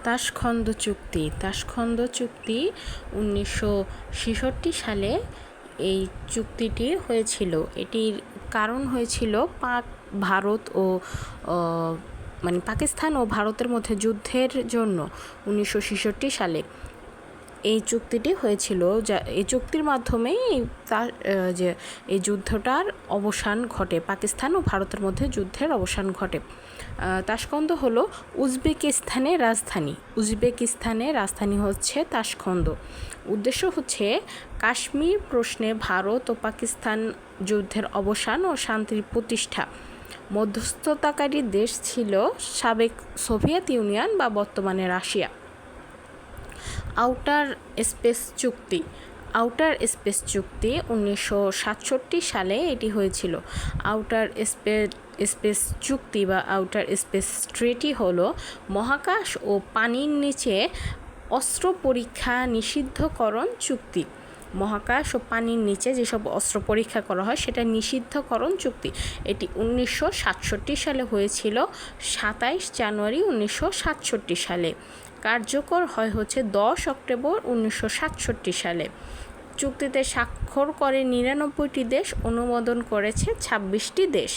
তাশখন্দ চুক্তি 1966 সালে এই চুক্তিটি হয়েছিল। এটির কারণ হয়েছিল ভারত ও পাকিস্তান ও ভারতের মধ্যে যুদ্ধের জন্য 1966 সালে এই চুক্তিটি হয়েছিল। এই চুক্তির মাধ্যমেই এই যুদ্ধটার অবসান ঘটে, পাকিস্তান ও ভারতের মধ্যে যুদ্ধের অবসান ঘটে। তাশখন্দ হলো উজবেকিস্তানের রাজধানী হচ্ছে তাশখন্দ। উদ্দেশ্য হচ্ছে কাশ্মীর প্রশ্নে ভারত ও পাকিস্তান যুদ্ধের অবসান ও শান্তির প্রতিষ্ঠা। মধ্যস্থতাকারী দেশ ছিল সাবেক সোভিয়েত ইউনিয়ন বা বর্তমানে রাশিয়া। আউটার স্পেস চুক্তি 1967 সালে এটি হয়েছিল। আউটার স্পেস চুক্তি বা আউটার স্পেস ট্রিটি হলো মহাকাশ ও পানির নিচে অস্ত্র পরীক্ষা নিষিদ্ধকরণ চুক্তি। মহাকাশ ও পানির নিচে যেসব অস্ত্র পরীক্ষা করা হয় সেটা নিষিদ্ধকরণ চুক্তি। এটি 1967 সালে হয়েছিল, 27 জানুয়ারি 1967 সালে। কার্যকর হয় হচ্ছে 10 অক্টোবর 1967 সালে। চুক্তিতে স্বাক্ষর করে 99টি দেশ, অনুমোদন করেছে 26টি দেশ।